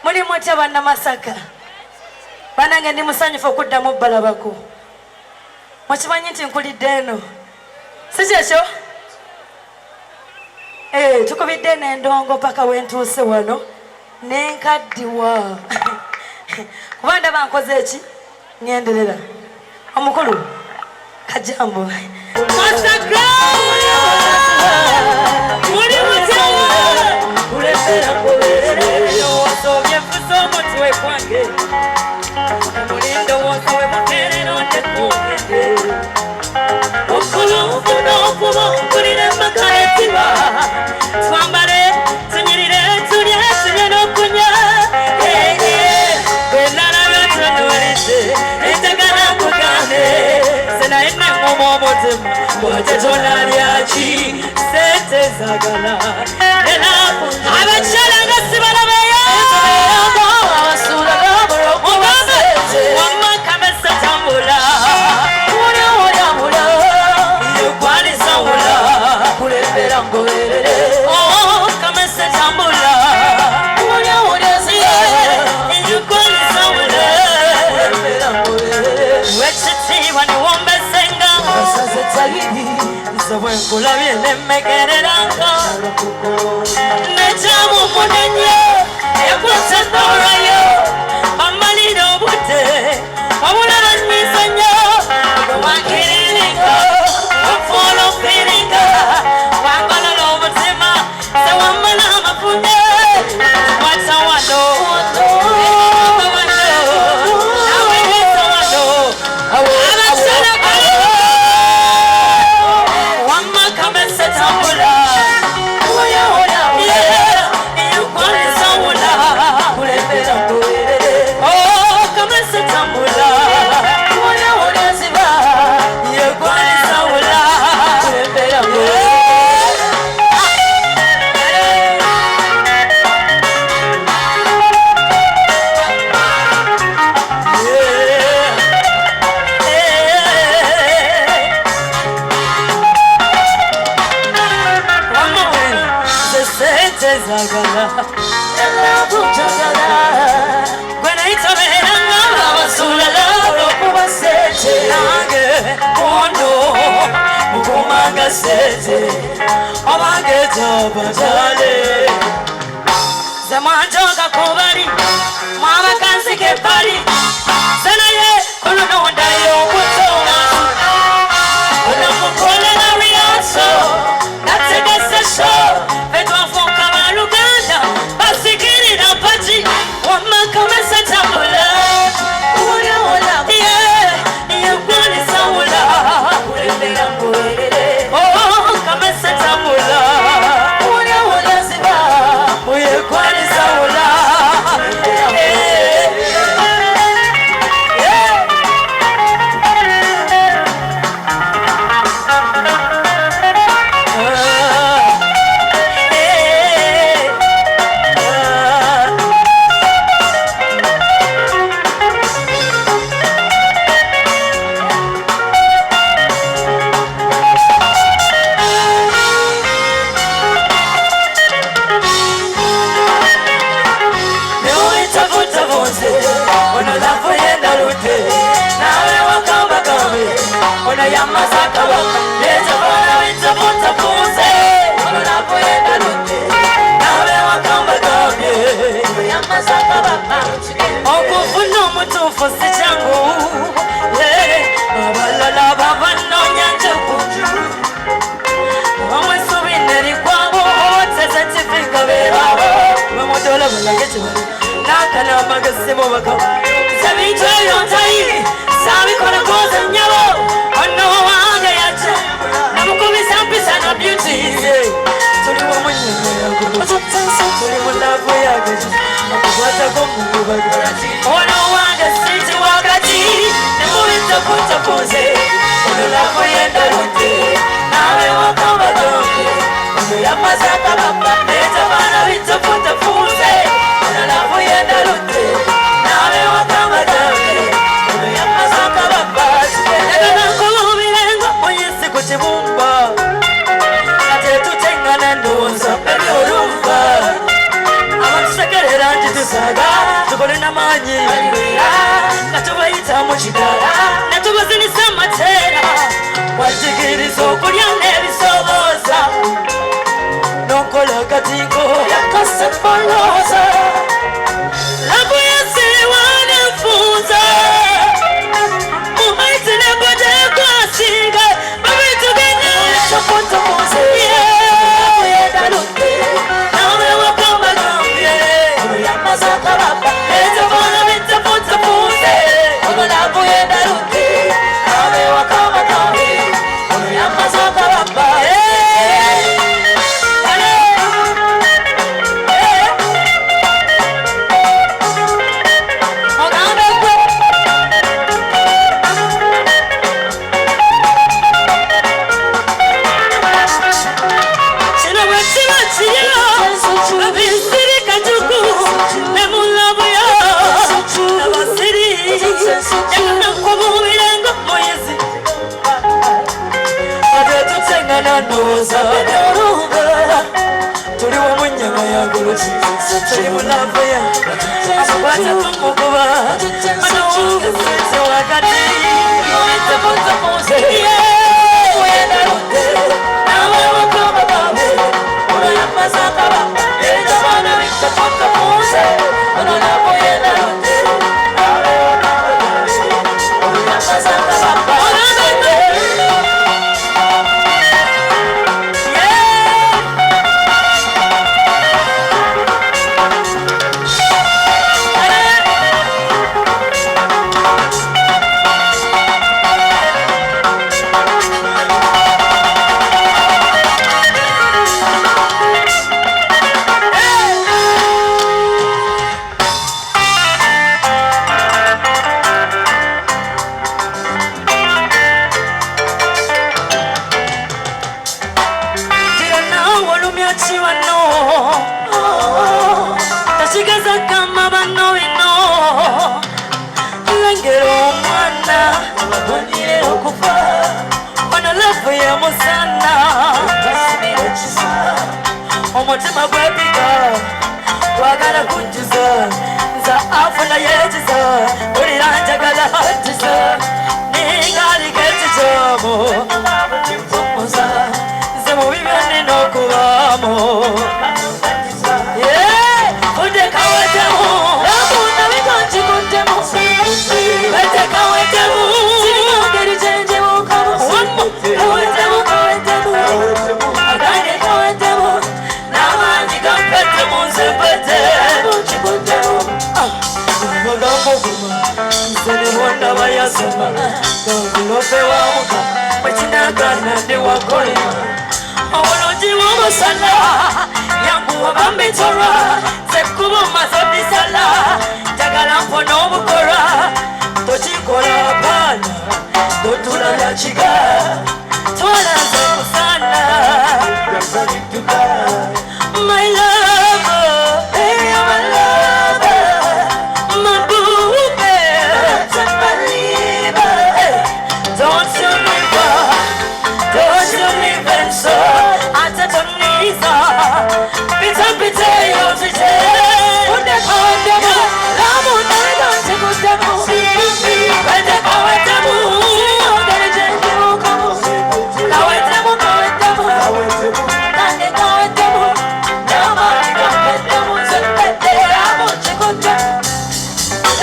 Muli mutya banna Masaka. Banange ndi musanyufu okuddamu balabako. Mukimanyi nti nkulidde eno. Si kyekyo? Tukubidde n'endongo paka wentuuse wano. Nenkaddiwa. Kuba ndaba nkoze eki? Ngenderera. Omukulu. Kajambo. Masaka! Muli mutya! Kulesera kuberere. Osobye fuso mutwe kwange. Mulindo wose we muterero ndekugende. Okolo ufuno okuba okulire makaretiba. Twambale tunyirire tulye tulye n'okunya. Benara byotonolese enjagala nkugane. Senaine ngoma omutima bw'atetona lyaki sente zagala. Abakyala nga sibalabayo abasuula n'abalokubasente wamma kamesa tambula wulawulawula yekwalisa wula kulembera ngoberere kamesa tambula wulawulasiye yekwalisa wula kulembera ngoberere wekitiibwa niwombesenga asaze tayiri nsobwe nkulabye nemmegereranga nejamu munenye ekutenorayo amalira obudde obulaba nnyizanya wangiriringa wafuula ofiringa wangolola omutima sewamala amafunye wata wano naweweta wano abasala wamma kamese tambula Zamanjoga kubari mama kansi ke pari sanaye kuno ndayo kutoa kuno mukole na riaso natega sesho vetu afonka maluganda basikiri na paji wama kamesa tambula wala wala yeah kwani saula kulembera ngoere kamesa tambula okufuna omutuufu si kyangu abalala babanonya njokuju omwesubi nerikwabo otezetifika beerabo bamudola balagekibali nakana amagasimu bakaba sebintu ebyo ntayi sabikola koza nyabo ono wange yaca namukubisa mpisa na beauty tuli wamunyemerago tuli munavu yage akukwatako mububaga ono wange siti wakati nemubitakuntakunze ono lavu yendalude nawe wakambagonge ono yamaze akababa netabana bitakuntakunze ono lavu yendalude nawe wakambagonge ono yamaze akababa ekanankulubirenga muyisi ku kibumba ate tutengana ndowooza peri olumva abatusekerera nti tusaga tukole n'amaanyi nga tubayita mu kidala ne tubazinisa amateera wajigiriza okulya n'ebisobooza n'okola akatinko yakasepolooza labu yasiwa n'enfunza mumaiti n'egodekwasiga babitugenya sokotomuze yedaluke nawe wakamagambye yamazakababa ezabona bitafuzafuze ogolabu yedaluke nawe wakamagambye yamazakababa tuliwo mu nnyama yaguluki tuli mu lava ya akwata tumukuba anowongezeze wakati itamuzamuze wenalude nawe wakama babe unoyamazakaba ejabana bitamuzamuze onolavo yenalude nawe wakama babe unoyamazakaba omutima gwepika twagala kunjuza nza afuna yejiza ulira njagala hatiza ningaliketijomo mpumuza nze mubibyo nina okubamo udekawetemu labuna bikonkikuttemu betekawetemu sinongeri kyenjebukamu kawetemu kawetemu agange kawetemu n'amaanyi gampette mu nze mpette kikuttemu amagambo guma nze ne bondaba yasoma gangulope wa mukama bwekinagana ndi wakolema obulungi bw'omusana yanguwa bambitorwa sekkuba omaze bisala njagala mpona obukolwa tokikola apaana totulala kiga twalaze musana my love, hey, my love, my boo, don't you leave and so atatoniza pita pita yosije unde kawetemu lamu naido chikutemu pete kawetemu ongere jengi ukamu kawetemu nange kawetemu namani kawetemu zepete lamu chikutemu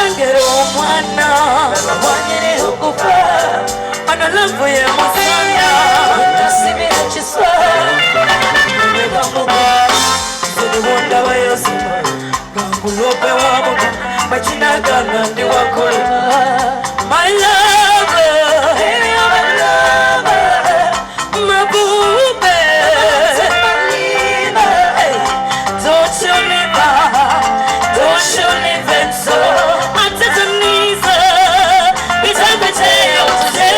engere omwana wanyiri ukufa analavu ye musanya nasibira kiswa ziliwondaba yosima gangulope wamuka bakinagana ndi wakolema my love, hey, my love, my boobe, hey, don't you leave and so atatoniza bitapete yosije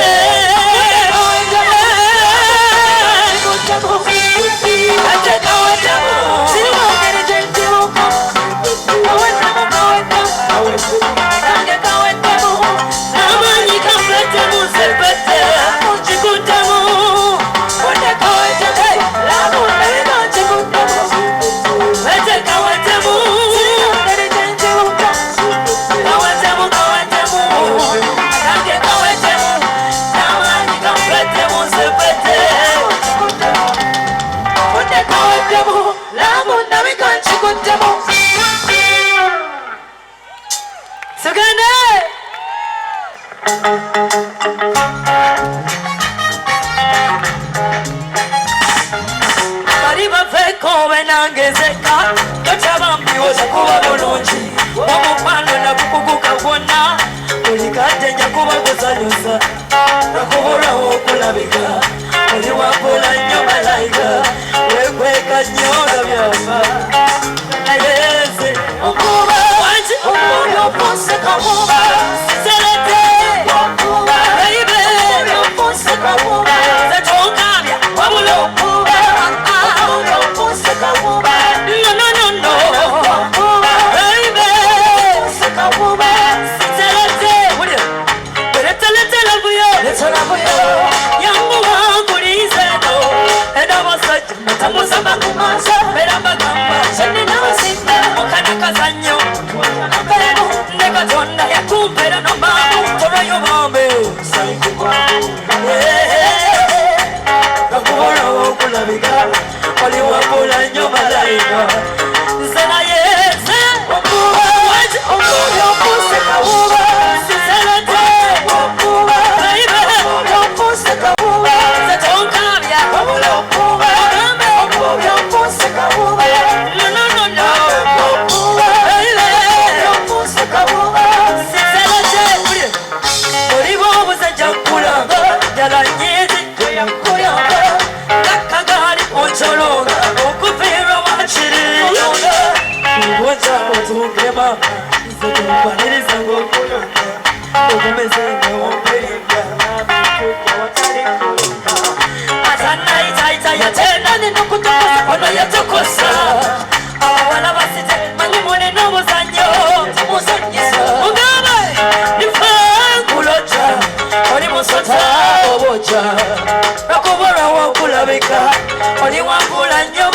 Kowe nangezeka tokyabambiwoza kuba bulungi omukwano nakukuguka gwonna buli kadde nja kuba kuzanyusa nakubulawo okulabika oli wagula nnyo malayika wekweka nnyo nga byafa nayeze okuba wangi omuli opunsekamuba serete okuba baibe opunsekamuba zetonkabya wabula okuba yatokosa abawala basite manyimone n'obuzanyo mugambe nifanguloja oli musota oboja nakubulwawo okulabika oli wambula nnyo